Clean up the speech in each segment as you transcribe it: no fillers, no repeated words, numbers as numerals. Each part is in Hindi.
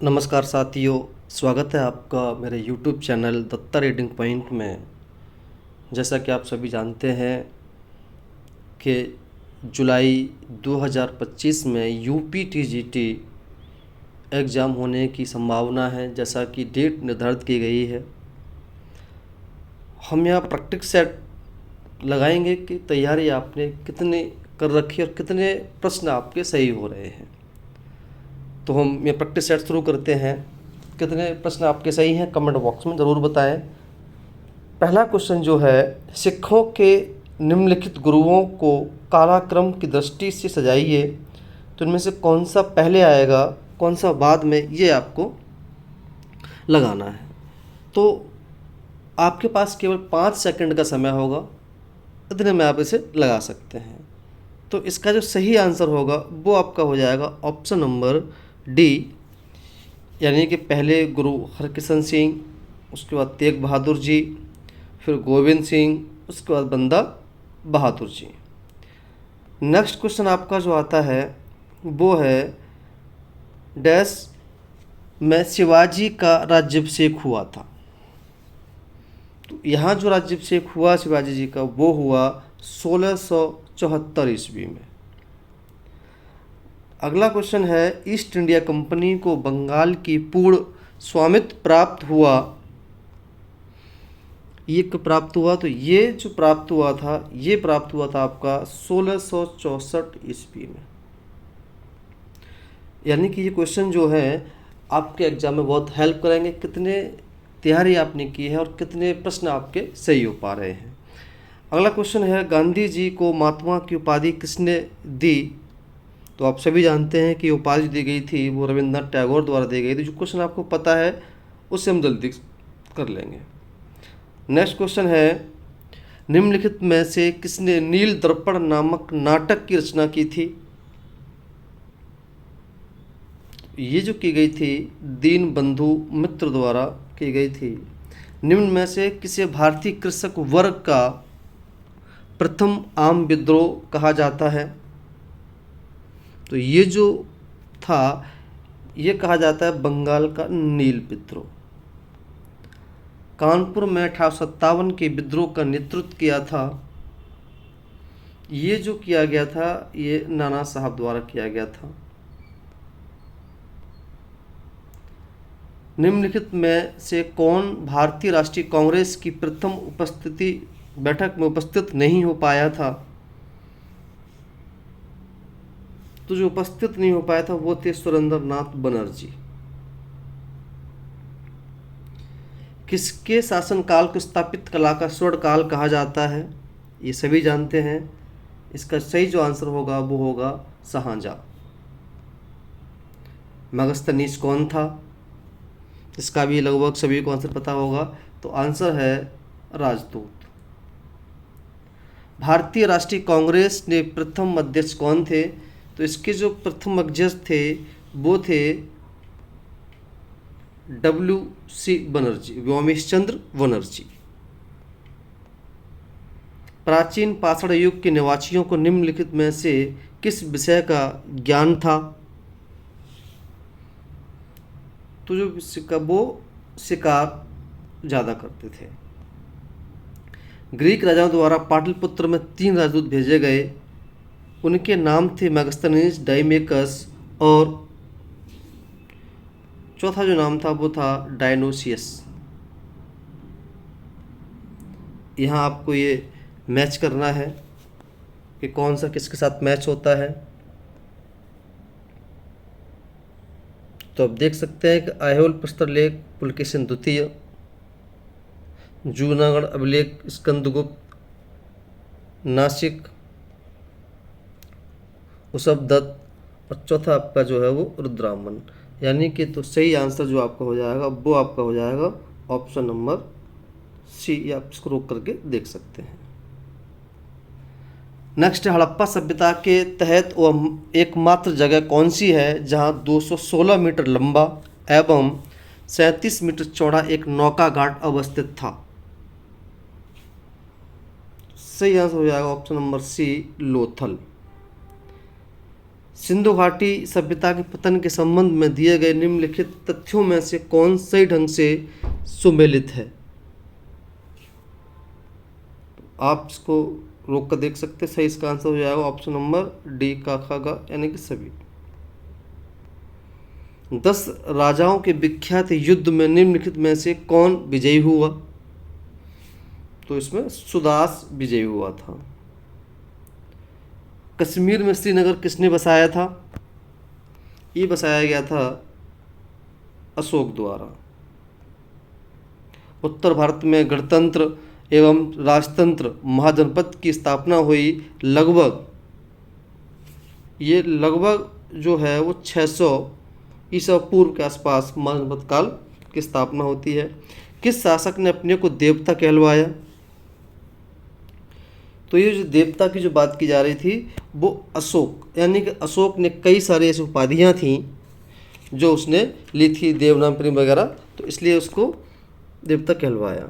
नमस्कार साथियों, स्वागत है आपका मेरे YouTube channel Datta reading point में। जैसा कि आप सभी जानते हैं कि जुलाई 2025 में यूपीटीजीटी एग्ज़ाम होने की संभावना है, जैसा कि डेट निर्धारित की गई है। हम यहाँ प्रैक्टिस सेट लगाएंगे कि तैयारी आपने कितने कर रखी और कितने प्रश्न आपके सही हो रहे हैं। तो हम ये प्रैक्टिस सेट शुरू करते हैं। कितने प्रश्न आपके सही हैं कमेंट बॉक्स में ज़रूर बताएं। पहला क्वेश्चन जो है, सिखों के निम्नलिखित गुरुओं को कालाक्रम की दृष्टि से सजाइए, तो इनमें से कौन सा पहले आएगा कौन सा बाद में, ये आपको लगाना है। तो आपके पास केवल 5 सेकंड का समय होगा, इतने में आप इसे लगा सकते हैं। तो इसका जो सही आंसर होगा वो आपका हो जाएगा ऑप्शन नंबर डी, यानी कि पहले गुरु हरकिशन सिंह, उसके बाद तेग बहादुर जी, फिर गोविंद सिंह, उसके बाद बंदा बहादुर जी। नेक्स्ट क्वेश्चन आपका जो आता है वो है, डैश में शिवाजी का राज्याभिषेक हुआ था। तो यहाँ जो राज्याभिषेक हुआ शिवाजी जी का वो हुआ 1674 ईस्वी में। अगला क्वेश्चन है, ईस्ट इंडिया कंपनी को बंगाल की पूर्ण स्वामित्व प्राप्त हुआ, ये कब प्राप्त हुआ? तो ये जो प्राप्त हुआ था ये प्राप्त हुआ था आपका 1664 ईस्वी में। यानी कि ये क्वेश्चन जो है आपके एग्जाम में बहुत हेल्प करेंगे, कितने तैयारी आपने की है और कितने प्रश्न आपके सही हो पा रहे हैं। अगला क्वेश्चन है, गांधी जी को महात्मा की उपाधि किसने दी? तो आप सभी जानते हैं कि उपाधि दी गई थी वो रविंद्रनाथ टैगोर द्वारा दी गई थी। जो क्वेश्चन आपको पता है उससे हम जल्दी कर लेंगे। नेक्स्ट क्वेश्चन है, निम्नलिखित में से किसने नील दर्पण नामक नाटक की रचना की थी? ये जो की गई थी दीन बंधु मित्र द्वारा की गई थी। निम्न में से किसे भारतीय कृषक वर्ग का प्रथम आम विद्रोह कहा जाता है? तो ये जो था ये कहा जाता है बंगाल का नील विद्रोह। कानपुर में 1857 के विद्रोह का नेतृत्व किया था, ये जो किया गया था ये नाना साहब द्वारा किया गया था। निम्नलिखित में से कौन भारतीय राष्ट्रीय कांग्रेस की प्रथम उपस्थिति बैठक में उपस्थित नहीं हो पाया था? तो जो उपस्थित नहीं हो पाया था वो थे सुरेंद्रनाथ बनर्जी। किसके शासनकाल को स्थापित कला का स्वर्ण काल कहा जाता है? ये सभी जानते हैं। इसका सही जो आंसर होगा वो होगा शाहजहां। मगस्तनीस कौन था? इसका भी लगभग सभी को आंसर पता होगा। तो आंसर है राजदूत। भारतीय राष्ट्रीय कांग्रेस ने प्रथम अध्यक्ष कौन थे? तो इसके जो प्रथम अध्यक्ष थे वो थे WC बनर्जी, व्योमेश चंद्र बनर्जी। प्राचीन पाषाण युग के निवासियों को निम्नलिखित में से किस विषय का ज्ञान था? तो जो वो शिकार ज़्यादा करते थे। ग्रीक राजाओं द्वारा पाटलिपुत्र में 3 राजदूत भेजे गए, उनके नाम थे मैगस्थनीज, डाइमेकस और चौथा जो नाम था वो था डायनोसियस। यहाँ आपको ये मैच करना है कि कौन सा किसके साथ मैच होता है। तो आप देख सकते हैं कि ऐहोल प्रस्तर लेख पुलकेशिन द्वितीय, जूनागढ़ अभिलेख स्कंदगुप्त, नासिक ऋषभदत्त और चौथा आपका जो है वो रुद्रामन। यानी कि तो सही आंसर जो आपका हो जाएगा वो आपका हो जाएगा ऑप्शन नंबर सी। आप इसको रोक करके देख सकते हैं। नेक्स्ट, हड़प्पा सभ्यता के तहत वह एकमात्र जगह कौन सी है जहां 216 मीटर लंबा एवं 37 मीटर चौड़ा एक नौका घाट अवस्थित था? सही आंसर हो जाएगा option number C, Lothal. Sindhu घाटी सभ्यता के पतन के संबंध में दिए गए निम्नलिखित तथ्यों में से कौन सही ढंग से सुमेलित है? आप इसको रोक कर देख सकते हैं। सही इसका आंसर हो जाएगा ऑप्शन नंबर डी, का, खा, गा, यानी कि सभी। 10 राजाओं के विख्यात युद्ध में निम्नलिखित में से कौन विजयी हुआ? तो इसमें सुदास विजयी हुआ था। कश्मीर में श्रीनगर किसने बसाया था? ये बसाया गया था अशोक द्वारा। उत्तर भारत में गणतंत्र एवं राजतंत्र महाजनपद की स्थापना हुई लगभग जो है वो 600 ईसा पूर्व के आसपास महाजनपद काल की स्थापना होती है। किस शासक ने अपने को देवता कहलवाया? तो ये जो देवता की जो बात की जा रही थी वो अशोक, यानी कि अशोक ने कई सारी ऐसी उपाधियाँ थीं जो उसने ली थी, देवनाम प्रेम वगैरह, तो इसलिए उसको देवता कहलवाया।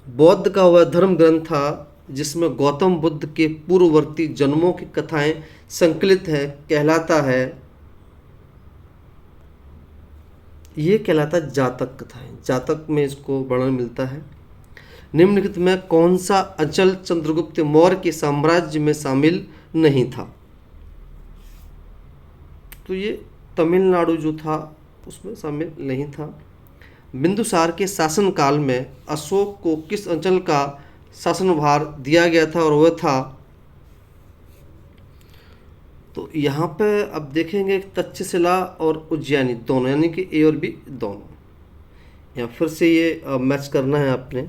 बौद्ध का वह धर्म ग्रंथ था जिसमें गौतम बुद्ध के पूर्ववर्ती जन्मों की कथाएं संकलित हैं, कहलाता है, ये कहलाता है जातक कथाएं। जातक में इसको वर्णन मिलता है। निम्नलिखित में कौन सा अंचल चंद्रगुप्त मौर्य के साम्राज्य में शामिल नहीं था? तो ये तमिलनाडु जो था उसमें शामिल नहीं था। बिंदुसार के शासनकाल में अशोक को किस अंचल का शासनभार दिया गया था और वह था? तो यहाँ पे अब देखेंगे तक्षशिला और उज्जैनी दोनों, यानी कि ए और बी दोनों। यहाँ फिर से ये मैच करना है आपने।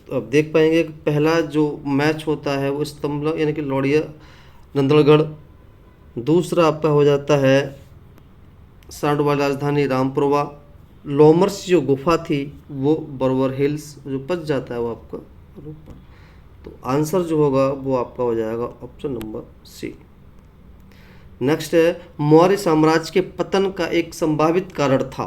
तो अब देख पाएंगे कि पहला जो मैच होता है वो स्तंभ यानी कि लौड़िया नंदलगढ़। दूसरा आपका हो जाता है सांड वाली राजधानी रामपुरवा। लोमर्स जो गुफा थी वो बरवर हिल्स, जो पच जाता है वो आपका ऊपर। तो आंसर जो होगा वो आपका हो जाएगा ऑप्शन नंबर सी। नेक्स्ट है मौर्य साम्राज्य के पतन का एक संभावित कारण था।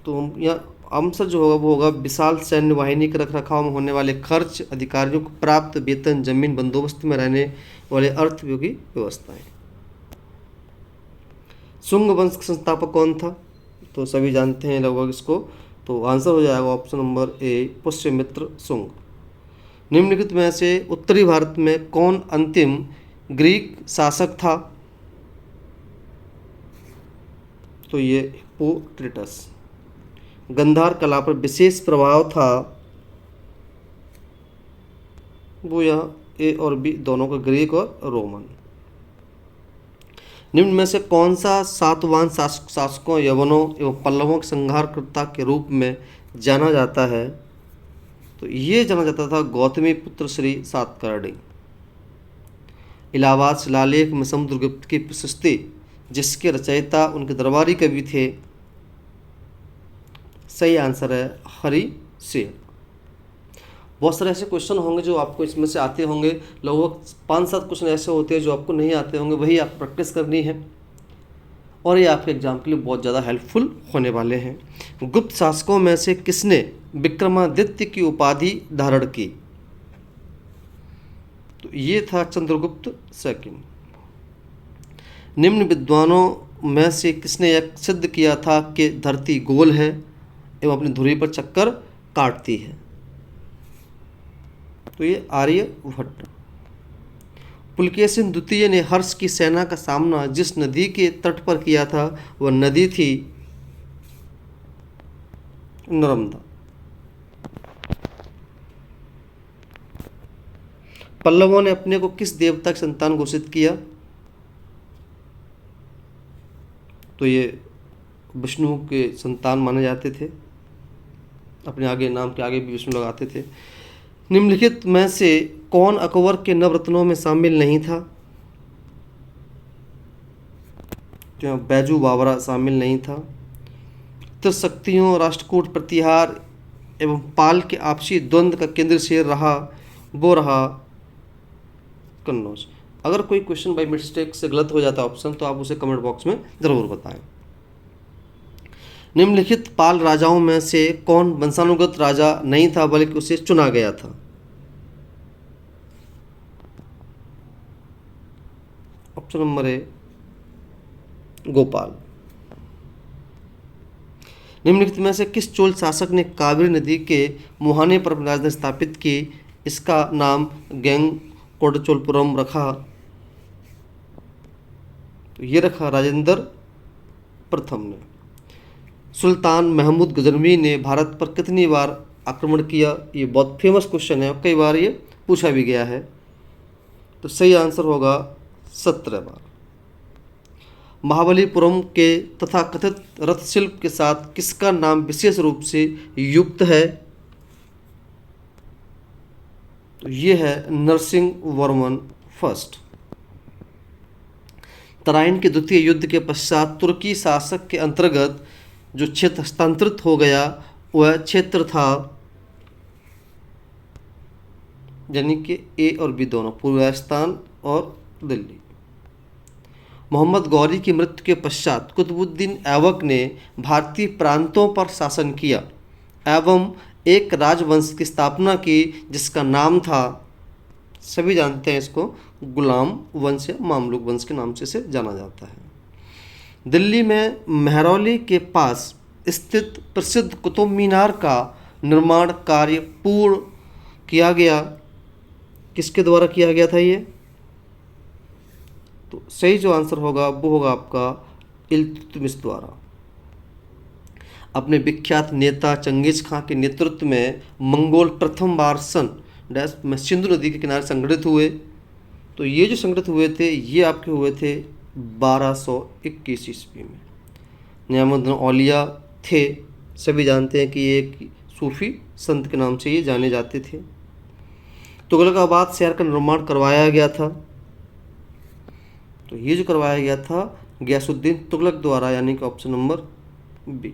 तो यहाँ आंसर जो होगा वो होगा विशाल सैन्य वाहिनी के रखरखाव में होने वाले खर्च, अधिकारियों को प्राप्त वेतन, जमीन, बंदोबस्त में रहने वाले अर्थयोगी व्यवस्थाएं। शुंग वंश का संस्थापक कौन था? तो सभी जानते हैं लगभग इसको। तो आंसर हो जाएगा option number A, Pushyamitra Shunga. निम्नलिखित में से उत्तरी भारत में कौन अंतिम ग्रीक शासक था? तो ये हिप्पोक्रेटस। गंधार कला पर विशेष प्रभाव था, वो यहाँ ए और बी दोनों का, ग्रीक और रोमन। निम्न में से कौन सा सातवाहन शासकों यवनों एवं पल्लवों के संहारकर्ता के रूप में जाना जाता है? तो ये जाना जाता था गौतमी पुत्र श्री सातकर्णी। इलाहाबाद शिलालेख में समुद्रगुप्त की प्रशस्ति जिसके रचयिता उनके दरबारी कवि थे, सही आंसर है हरि सिंह। बहुत सारे ऐसे क्वेश्चन होंगे जो आपको इसमें से आते होंगे, लगभग 5-7 क्वेश्चन ऐसे होते हैं जो आपको नहीं आते होंगे, वही आप प्रैक्टिस करनी है और ये आपके एग्जाम के लिए बहुत ज़्यादा हेल्पफुल होने वाले हैं। गुप्त शासकों में से किसने विक्रमादित्य की उपाधि धारण की? तो ये था चंद्रगुप्त सेकंड। निम्न विद्वानों में से किसने यह सिद्ध किया था कि धरती गोल है एवं अपनी धुरी पर चक्कर काटती है? तो ये आर्यभट्ट। पुलकेशिन द्वितीय ने हर्ष की सेना का सामना जिस नदी के तट पर किया था वह नदी थी नर्मदा। पल्लवों ने अपने को किस देवता की संतान घोषित किया? तो ये विष्णु के संतान माने जाते थे, अपने आगे नाम के आगे भी विष्णु लगाते थे। निम्नलिखित में से कौन अकबर के नवरत्नों में शामिल नहीं था? तो बैजू बावरा शामिल नहीं था। त्रिशक्तियों, राष्ट्रकूट प्रतिहार एवं पाल के आपसी द्वंद्व का केंद्र शेर रहा, वो रहा कन्नौज। अगर कोई क्वेश्चन बाई मिस्टेक से गलत हो जाता है ऑप्शन, तो आप उसे कमेंट बॉक्स में ज़रूर बताएं। निम्नलिखित पाल राजाओं में से कौन वंशानुगत राजा नहीं था बल्कि उसे चुना गया था? Option number A Gopal. निम्नलिखित में से किस चोल शासक ने कावेरी नदी के मुहाने पर अपनी राजधानी स्थापित की? इसका नाम गैंग कोडचोलपुरम रखा। तो ये रखा राजेंद्र प्रथम ने। सुल्तान महमूद गजनवी ने भारत पर कितनी बार आक्रमण किया? ये बहुत फेमस क्वेश्चन है और कई बार ये पूछा भी गया है। तो सही आंसर होगा 17 बार। महाबलीपुरम के तथा कथित रथ शिल्प के साथ किसका नाम विशेष रूप से युक्त है? तो ये है नरसिंह वर्मन फर्स्ट। तराइन के द्वितीय युद्ध के पश्चात तुर्की शासक के अंतर्गत जो क्षेत्र हस्तांतरित हो गया वह क्षेत्र था, यानी कि ए और बी दोनों, पूर्वास्तान और दिल्ली। मोहम्मद गौरी की मृत्यु के पश्चात कुतुबुद्दीन ऐबक ने भारतीय प्रांतों पर शासन किया एवं एक राजवंश की स्थापना की जिसका नाम था, सभी जानते हैं इसको, गुलाम वंश या मामलुक वंश के नाम से इसे जाना जाता है। दिल्ली में मेहरौली के पास स्थित प्रसिद्ध कुतुब मीनार का निर्माण कार्य पूर्ण किया गया, किसके द्वारा किया गया था ये? तो सही जो आंसर होगा वो होगा आपका इल्तुतमिश द्वारा। अपने विख्यात नेता चंगेज खां के नेतृत्व में मंगोल प्रथम बार सन डैश में सिंधु नदी के किनारे संगठित हुए। तो ये जो संगठित हुए थे ये आपके हुए थे 1221 ईस्वी में। नियामुद्दीन औलिया थे, सभी जानते हैं कि ये एक सूफी संत के नाम से ये जाने जाते थे। तुगलकाबाद शहर का निर्माण करवाया गया था। तो ये जो करवाया गया था गयासुद्दीन तुगलक द्वारा, यानी कि ऑप्शन नंबर बी।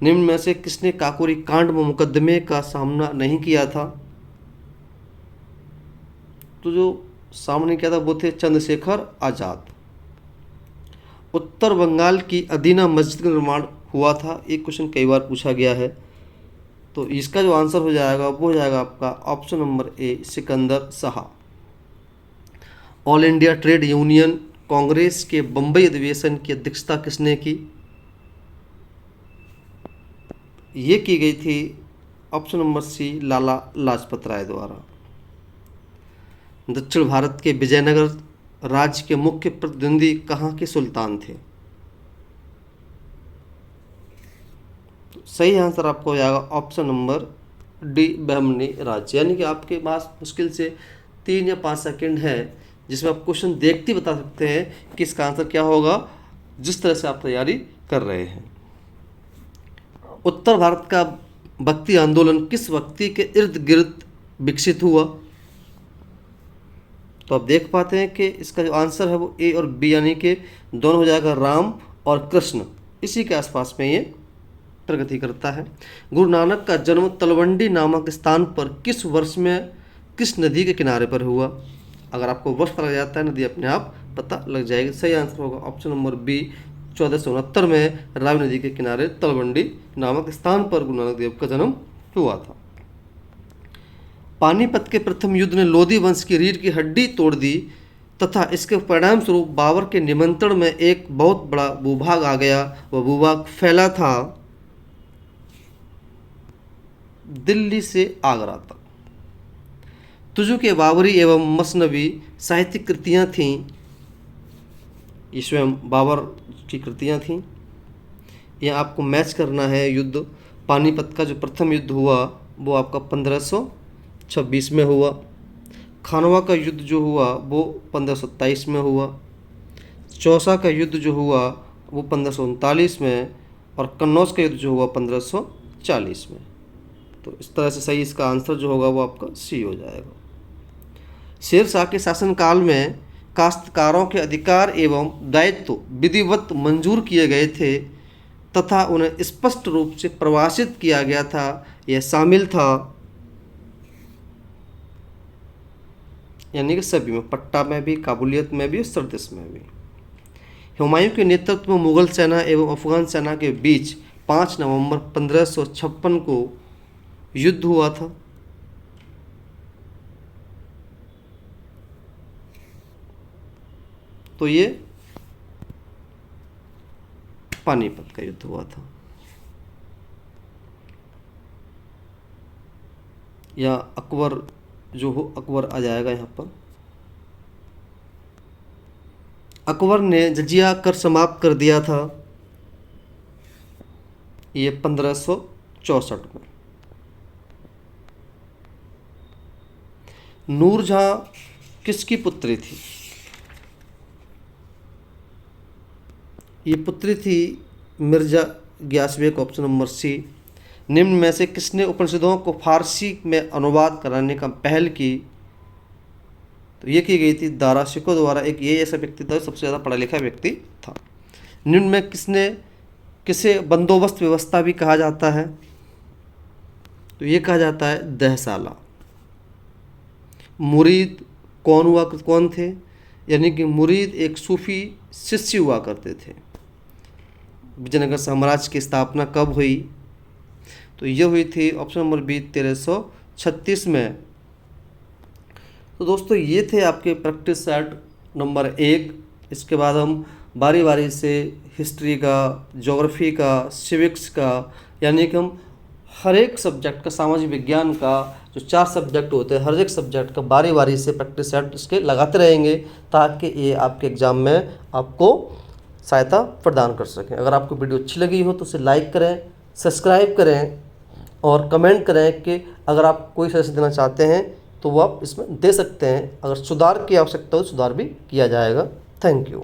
निम्न में से किसने काकोरी कांड में मुकदमे का सामना नहीं किया था? तो जो सामने किया था वो थे चंद्रशेखर आजाद। उत्तर बंगाल की अदीना मस्जिद का निर्माण हुआ था, एक क्वेश्चन कई बार पूछा गया है। तो इसका जो आंसर हो जाएगा वो हो जाएगा आपका option number A Sikandar Shah. All India trade union Congress के बम्बई अधिवेशन की अध्यक्षता किसने की? ये की गई थी ऑप्शन नंबर सी लाला लाजपत राय द्वारा। दक्षिण भारत के विजयनगर राज्य के मुख्य प्रतिद्वंदी कहाँ के सुल्तान थे? तो सही आंसर आपको हो जाएगा ऑप्शन नंबर डी बहमनी राज्य। यानी कि आपके पास मुश्किल से 3 या 5 सेकंड है जिसमें आप क्वेश्चन देखते बता सकते हैं कि इसका आंसर क्या होगा, जिस तरह से आप तैयारी कर रहे हैं। उत्तर भारत का भक्ति आंदोलन किस व्यक्ति के इर्द गिर्द विकसित हुआ? तो आप देख पाते हैं कि इसका जो आंसर है वो ए और बी, यानी कि दोनों हो जाएगा राम और कृष्ण, इसी के आसपास में ये प्रगति करता है। गुरु नानक का जन्म तलवंडी नामक स्थान पर किस वर्ष में किस नदी के किनारे पर हुआ? अगर आपको वर्ष पता लग जाता है नदी अपने आप पता लग जाएगी। सही आंसर होगा ऑप्शन नंबर बी 1469 में रावी नदी के किनारे तलवंडी नामक स्थान पर गुरु नानक देव का जन्म हुआ था। पानीपत के प्रथम युद्ध ने लोधी वंश की रीढ़ की हड्डी तोड़ दी तथा इसके परिणाम स्वरूप बाबर के निमंत्रण में एक बहुत बड़ा भूभाग आ गया। वह भूभाग फैला था दिल्ली से आगरा तक। तुजु के बाबरी एवं मसनवी साहित्यिक कृतियाँ थीं, ये स्वयं बाबर की कृतियाँ थीं। यह आपको मैच करना है युद्ध। पानीपत का जो प्रथम युद्ध हुआ वो आपका 1526 में हुआ। खानवा का युद्ध जो हुआ वो 1527 में हुआ। चौसा का युद्ध जो हुआ वो 1539 में, और कन्नौज का युद्ध जो हुआ 1540 में। तो इस तरह से सही इसका आंसर जो होगा वो आपका सी हो जाएगा। शेर शाह के शासनकाल में काश्तकारों के अधिकार एवं दायित्व विधिवत मंजूर किए गए थे तथा उन्हें स्पष्ट रूप से परिभाषित किया गया था। यह शामिल था, यानी कि सभी में, पट्टा में भी, काबुलियत में भी और सरदेश में भी। हुमायूं के नेतृत्व में मुगल सेना एवं अफगान सेना के बीच 5 नवंबर 1556 को युद्ध हुआ था। तो ये पानीपत का युद्ध हुआ था। या अकबर जो हो, अकबर आ जाएगा यहाँ पर। अकबर ने जजिया कर समाप्त कर दिया था ये 1564 में। नूरजहां किसकी पुत्री थी? ये पुत्री थी Mirza Ghiyas Beg, option number C. निम्न में से किसने उपनिषदों को फारसी में अनुवाद कराने का पहल की? तो ये की गई थी दारा शिकोह द्वारा। एक ये ऐसा व्यक्ति था, सबसे ज़्यादा पढ़ा लिखा व्यक्ति था। निम्न में किसे बंदोबस्त व्यवस्था भी कहा जाता है? तो ये कहा जाता है दहसाला। मुरीद कौन थे? यानी कि मुरीद एक सूफी शिष्य हुआ करते थे। विजयनगर साम्राज्य की स्थापना कब हुई? तो ये हुई थी ऑप्शन नंबर बी 1336 में। तो दोस्तों ये थे आपके प्रैक्टिस सेट नंबर 1। इसके बाद हम बारी बारी से हिस्ट्री का, ज्योग्राफी का, सिविक्स का, यानी कि हम हर एक सब्जेक्ट का, सामाजिक विज्ञान का, जो 4 सब्जेक्ट होते हैं, हर एक सब्जेक्ट का बारी बारी से प्रैक्टिस सेट इसके लगाते रहेंगे, ताकि ये आपके एग्ज़ाम में आपको सहायता प्रदान कर सकें। अगर आपको वीडियो अच्छी लगी हो तो उसे लाइक करें, सब्सक्राइब करें और कमेंट करें कि अगर आप कोई सजेशन देना चाहते हैं तो वो आप इसमें दे सकते हैं। अगर सुधार की आवश्यकता हो, सुधार भी किया जाएगा। Thank you.